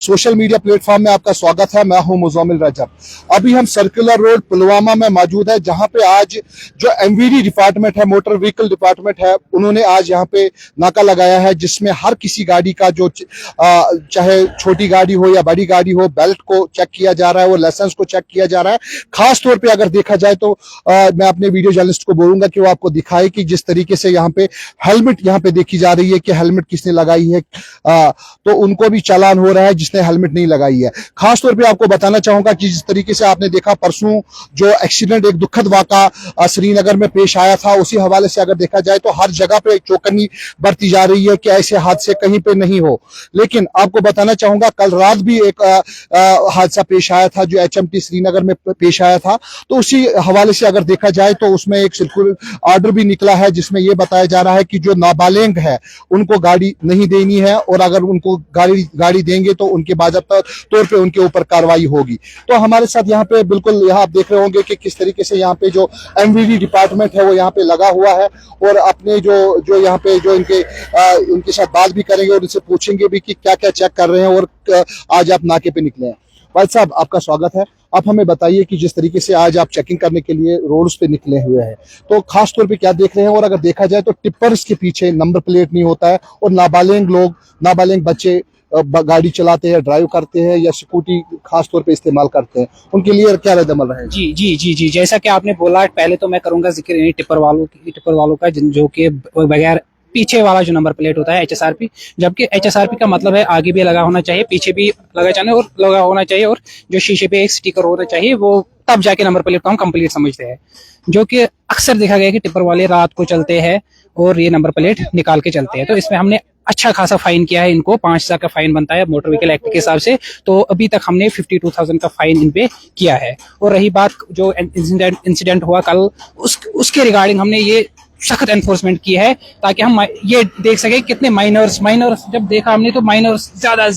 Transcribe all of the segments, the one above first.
Social media platform में आपका स्वागत है। मैं हूं मुज़म्मिल रजब। अभी हम सर्कुलर रोड पुलवामा में मौजूद है, जहां पे आज जो एमवीडी डिपार्टमेंट है, मोटर व्हीकल डिपार्टमेंट है, उन्होंने आज यहां पे नाका लगाया है, जिसमें हर किसी गाड़ी का जो चाहे छोटी गाड़ी हो या बड़ी गाड़ी हो, बेल्ट को चेक किया जा रहा है, वो लाइसेंस को चेक किया जा रहा है। खास तौर पर अगर देखा जाए तो मैं अपने वीडियो जर्नलिस्ट को बोलूंगा कि वो आपको दिखाए कि जिस तरीके से यहाँ पे हेलमेट यहाँ पे देखी जा रही है कि हेलमेट किसने लगाई है, तो उनको भी चालान हो रहा है जिसने हेलमेट नहीं लगाई है। खास तौर पे आपको बताना चाहूंगा कि जिस तरीके से आपने देखा परसों जो एक्सीडेंट, एक दुखद वाक़ा श्रीनगर में पेश आया था, उसी हवाले से अगर देखा जाए तो हर जगह पे चौकन्नी बरती जा रही है कि ऐसे हादसे कहीं पे नहीं हो। लेकिन आपको बताना चाहूंगा कल रात भी एक हादसा पेश आया था जो एचएमटी श्रीनगर में पेश आया था, तो उसी हवाले से अगर देखा जाए तो उसमें एक सर्कुलर ऑर्डर भी निकला है जिसमें यह बताया जा रहा है कि जो नाबालिग है उनको गाड़ी नहीं देनी है, और अगर उनको गाड़ी देंगे तो उनके बाज़ाब्ता तौर पे उनके ऊपर कार्रवाई होगी। तो हमारे साथ यहाँ पे बिल्कुल यहाँ आप देख रहे होंगे कि किस तरीके से यहाँ पे जो एमवीडी डिपार्टमेंट है वो यहाँ पे लगा हुआ है, और अपने जो यहाँ पे जो इनके साथ बात भी करेंगे और इनसे पूछेंगे भी कि क्या क्या चेक कर रहे हैं और आज आप नाके पे निकले हैं। भाई साहब, आपका स्वागत है। आप हमें बताइए कि जिस तरीके से आज आप चेकिंग करने के लिए रोड्स पे निकले हुए हैं, तो खास तौर पे क्या देख रहे हैं, और अगर देखा जाए तो टिप्पर्स के पीछे नंबर प्लेट नहीं होता है और नाबालिग बच्चे गाड़ी चलाते हैं, ड्राइव करते हैं या स्कूटी खास तौर पे इस्तेमाल करते हैं, उनके लिए क्या रद्द-अमल है? जी जी जी जी, जैसा कि आपने बोला, पहले तो मैं करूंगा जिक्र इन्हीं टिप्पर वालों का जो कि बगैर पीछे वाला जो नंबर प्लेट होता है एचएसआरपी, जबकि एचएसआरपी का मतलब है आगे भी लगा होना चाहिए, पीछे भी लगा होना चाहिए, और जो शीशे पे एक स्टिकर होना चाहिए, वो तब जाके नंबर प्लेट को हम कंप्लीट समझते हैं। जो कि अक्सर देखा गया कि टिप्पर वाले रात को चलते हैं और ये नंबर प्लेट निकाल के चलते हैं। तो इसमें हमने अच्छा खासा फाइन किया है इनको, 5,000 का फाइन बनता है मोटर व्हीकल एक्ट के हिसाब से। तो अभी तक हमने 52,000 का फाइन इन पे किया है। और रही बात जो इंसिडेंट हुआ कल, उसके रिगार्डिंग हमने ये सख्त एनफोर्समेंट की है ताकि हम ये देख सके कितने माइनर्स जब देखा हमने तो माइनर्स ज्यादा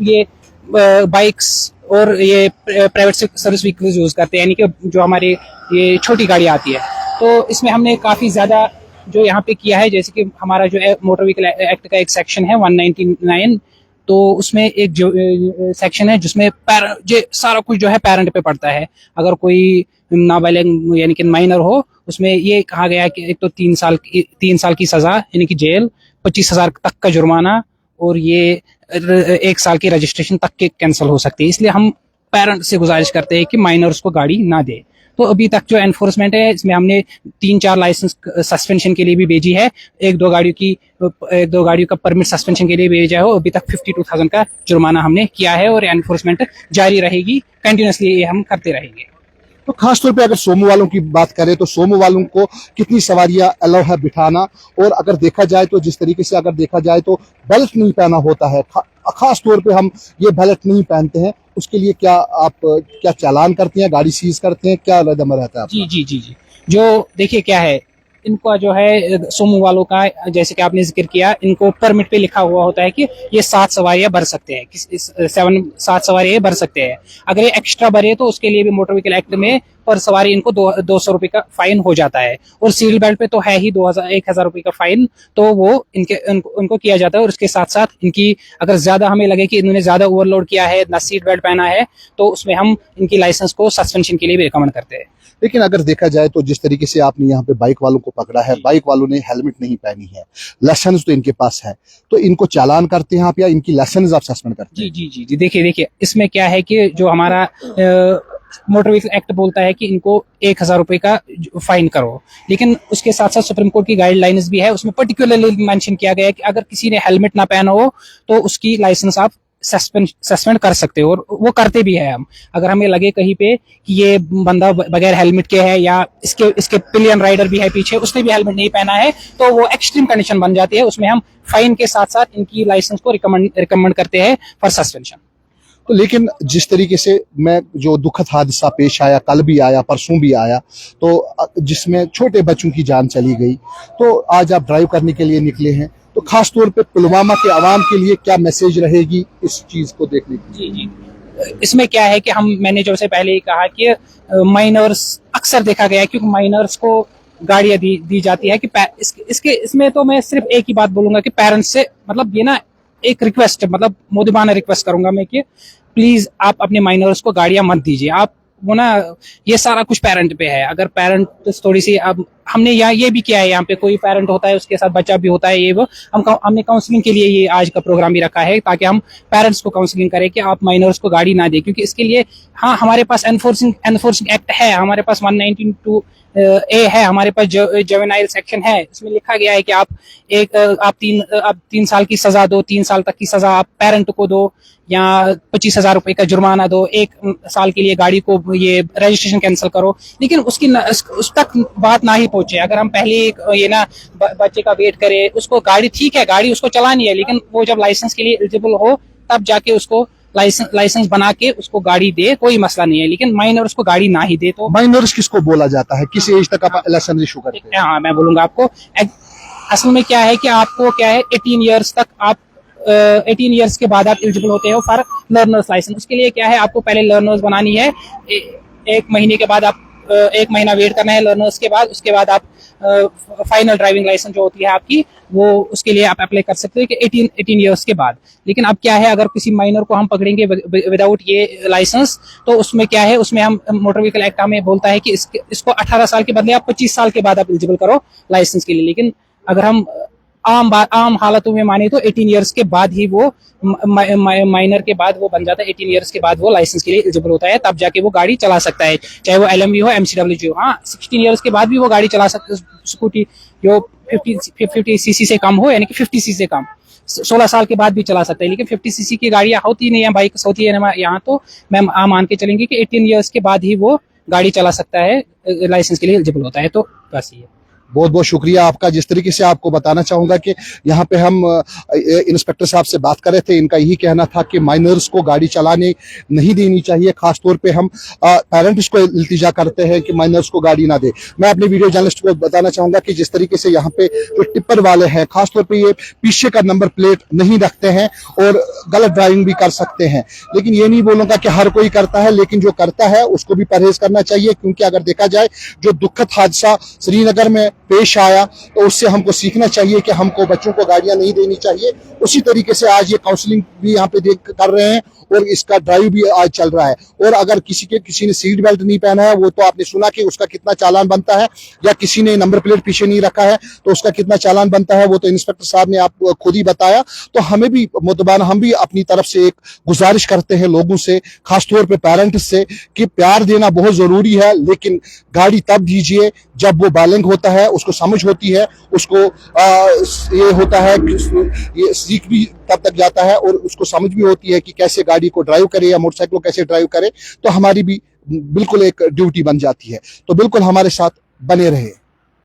ये बाइक्स और ये प्राइवेट सर्विस व्हीकल्स यूज करते हैं, यानी कि जो हमारे ये छोटी गाड़ी आती है। तो इसमें हमने काफी ज्यादा जो यहाँ पे किया है, जैसे कि हमारा जो मोटर व्हीकल एक्ट का एक सेक्शन है 199, तो उसमें एक जो सेक्शन है जिसमें सारा कुछ जो है पेरेंट पे पड़ता है। अगर कोई नाबालिग यानी कि माइनर हो, उसमें ये कहा गया है कि एक तो 3 साल की सजा यानी कि जेल, 25,000 तक का जुर्माना, और ये 1 साल की रजिस्ट्रेशन तक के कैंसिल हो सकती है। इसलिए हम पेरेंट से गुजारिश करते हैं कि माइनर्स को गाड़ी ना दे। तो अभी तक जो एनफोर्समेंट है, इसमें हमने 3-4 लाइसेंस सस्पेंशन के लिए भी भेजी है, एक दो गाड़ियों का परमिट सस्पेंशन के लिए भेजा है। अभी तक 52,000 का जुर्माना हमने किया है, और एनफोर्समेंट जारी रहेगी, कंटिन्यूसली ये हम करते रहेंगे। तो खास तौर पे अगर सोमो वालों की बात करें तो सोमो वालों को कितनी सवारियां अलाउ है बिठाना, और अगर देखा जाए तो जिस तरीके से अगर देखा जाए तो बेल्ट नहीं पहना होता है, खास तौर पे हम ये बेल्ट नहीं पहनते हैं, उसके लिए क्या चालान करते हैं, गाड़ी सीज करते हैं, क्या रद्द-अमल रहता है आपका? जी जी जी जी, जो देखिए क्या है, इनका जो है सोमो वालों का, जैसे कि आपने जिक्र किया, इनको परमिट पे लिखा हुआ होता है कि ये 7 सवारियां भर सकते हैं, 7 सवारियां भर सकते हैं। अगर ये एक्स्ट्रा भरे तो उसके लिए भी मोटर व्हीकल एक्ट में पर सवारी इनको 200 रुपए का फाइन हो जाता है, और सीट बेल्ट पे तो है ही 1,000 रुपए का फाइन, तो वो उनको किया जाता है। और उसके साथ साथ इनकी अगर ज्यादा हमें लगे कि इन्होंने ज्यादा ओवरलोड किया है, ना सीट बेल्ट पहना है, तो उसमें हम इनकी लाइसेंस को सस्पेंशन के लिए भी रिकमेंड करते हैं। लेकिन अगर देखा जाए तो जिस तरीके से आपने यहाँ पे बाइक वालों को पकड़ा है, बाइक वालों ने हेलमेट नहीं पहनी है, लाइसेंस तो इनके पास है, तो इनको चालान करते हैं आप या इनकी लाइसेंस आप सस्पेंड करते हैं? जी जी जी, देखिए इसमें क्या है कि जो हमारा मोटर व्हीकल एक्ट बोलता है कि इनको 1,000 रुपए का फाइन करो, लेकिन उसके साथ साथ सुप्रीम कोर्ट की गाइडलाइंस भी है, उसमें पर्टिकुलरली मेंशन किया गया है कि अगर किसी ने हेलमेट ना पहना हो तो उसकी लाइसेंस आप सस्पेंड कर सकते हो, और वो करते भी है हम। अगर हमें लगे कहीं पे कि ये बंदा बगैर हेलमेट के है, या इसके पिलियन राइडर भी है पीछे, उसने भी हेलमेट नहीं पहना है, तो वो एक्सट्रीम कंडीशन बन जाती है, उसमें हम फाइन के साथ साथ इनकी लाइसेंस को रिकमेंड करते हैं फॉर सस्पेंशन। तो लेकिन जिस तरीके से मैं जो दुखद हादसा पेश आया, कल भी आया, परसों भी आया, तो जिसमें छोटे बच्चों की जान चली गई, तो आज आप ड्राइव करने के लिए निकले हैं, तो खास तौर पे पुलवामा के आवाम के लिए क्या मैसेज रहेगी इस चीज को देखने की? जी जी, इसमें क्या है कि मैंने जो से पहले ही कहा कि माइनर्स अक्सर देखा गया है, क्योंकि माइनर्स को गाड़ियां दी जाती है कि इसमें तो मैं सिर्फ एक ही बात बोलूंगा कि पेरेंट्स से, मतलब ये ना एक रिक्वेस्ट, मतलब मोदिबाना रिक्वेस्ट करूंगा मैं कि प्लीज आप अपने माइनर्स को गाड़ियां मत दीजिए। आप वो ना, ये सारा कुछ पेरेंट पे है। अगर पेरेंट थोड़ी सी, अब हमने यहाँ ये भी किया है, यहाँ पे कोई पेरेंट होता है उसके साथ बच्चा भी होता है, ये वो हमने काउंसलिंग के लिए ये आज का प्रोग्राम भी रखा है, ताकि हम पेरेंट्स को काउंसलिंग करें कि आप माइनर्स को गाड़ी ना दें। क्योंकि इसके लिए हाँ, हमारे पास एनफोर्सिंग एक्ट है, हमारे पास 192 ए है, हमारे पास जुवेनाइल सेक्शन है। इसमें लिखा गया है कि आप 3 साल की सजा दो, 3 साल तक की सजा आप पेरेंट को दो, या 25,000 रुपए का जुर्माना दो, 1 साल के लिए गाड़ी को ये रजिस्ट्रेशन कैंसिल करो। लेकिन उस तक बात ना ही पहुंचे। अगर हम पहले ये ना बच्चे का वेट करें, उसको गाड़ी, ठीक है गाड़ी उसको चलानी है, लेकिन वो जब लाइसेंस के लिए एलिजिबल हो तब जाके उसको लाइसेंस बना के उसको गाड़ी दे, कोई मसला नहीं है। लेकिन माइनर उसको गाड़ी ना ही दे तो। माइनर्स किसको बोला जाता है, किस एज तक आप लाइसेंस इशू करते हैं? हाँ, मैं बोलूंगा आपको। असल में क्या है कि आपको क्या है, 18 ईयर्स तक आप 18 ईयर्स के बाद आप एलिजिबल होते हो फॉर लर्नर्स लाइसेंस। उसके लिए क्या है, आपको पहले लर्नर्स बनानी है। 1 महीने के बाद आप 1 महीना वेट करना है लर्नर्स के बाद। उसके बाद आप फाइनल ड्राइविंग लाइसेंस जो होती है आपकी, वो उसके लिए आप अप्लाई कर सकते हो कि 18 ईयर्स के बाद। लेकिन अब क्या है, अगर किसी माइनर को हम पकड़ेंगे विदाउट ये लाइसेंस, तो उसमें क्या है, उसमें हम मोटर व्हीकल एक्ट हमें बोलता है कि इसको 18 साल के बदले आप 25 साल के बाद आप एलिजिबल करो लाइसेंस के लिए। लेकिन अगर हम आम हालतों में माने तो 18 ईयर्स के बाद ही वो माइनर के बाद वो बन जाता है। 18 ईयर्स के बाद वो लाइसेंस के लिए एलिजिबल होता है, तब जाके वो गाड़ी चला सकता है, चाहे वो LMV हो, MCWG हो। हाँ, 16 ईयर्स के बाद भी वो गाड़ी चला सकता है, स्कूटी जो 50 सीसी से कम हो, यानी कि 50 सीसी से कम, 16 साल के बाद भी चला सकता है। लेकिन 50 सीसी की गाड़ियां होती नहीं है, बाइक होती है यहाँ, तो मैं मान के चलेंगे कि 18 ईयर्स के बाद ही वो गाड़ी चला सकता है, लाइसेंस के लिए एलिजिबल होता है। तो बस ये बहुत बहुत शुक्रिया आपका। जिस तरीके से आपको बताना चाहूंगा कि यहाँ पे हम इंस्पेक्टर साहब से बात कर रहे थे, इनका यही कहना था कि माइनर्स को गाड़ी चलाने नहीं देनी चाहिए। खासतौर पे हम पेरेंट्स को इल्तिजा करते हैं कि माइनर्स को गाड़ी ना दे। मैं अपने वीडियो जर्नलिस्ट को बताना चाहूंगा कि जिस तरीके से यहाँ पे जो टिप्पर वाले हैं, खासतौर पर ये पीछे का नंबर प्लेट नहीं रखते हैं और गलत ड्राइविंग भी कर सकते हैं। लेकिन ये नहीं बोलूंगा कि हर कोई करता है, लेकिन जो करता है उसको भी परहेज करना चाहिए। क्योंकि अगर देखा जाए, जो दुखद हादसा श्रीनगर में पेश आया, तो उससे हमको सीखना चाहिए कि हमको बच्चों को गाड़ियां नहीं देनी चाहिए। उसी तरीके से आज ये काउंसलिंग भी यहाँ पे कर रहे हैं और इसका ड्राइव भी आज चल रहा है। और अगर किसी ने सीट बेल्ट नहीं पहना है, वो तो आपने सुना कि उसका कितना चालान बनता है, या किसी ने नंबर प्लेट पीछे नहीं रखा है तो उसका कितना चालान बनता है, वो तो इंस्पेक्टर साहब ने आप खुद ही बताया। तो हमें भी मुतबाना, हम भी अपनी तरफ से एक गुजारिश करते हैं लोगों से, खासतौर पे पेरेंट्स से, कि प्यार देना बहुत जरूरी है, लेकिन गाड़ी तब दीजिए जब वो बालिग होता है, उसको समझ होती है, उसको ये होता है कि ये सीख भी तब तक जाता है और उसको समझ भी होती है कि कैसे गाड़ी को ड्राइव करे या मोटरसाइकिल को कैसे ड्राइव करे। तो हमारी भी बिल्कुल एक ड्यूटी बन जाती है। तो बिल्कुल हमारे साथ बने रहे।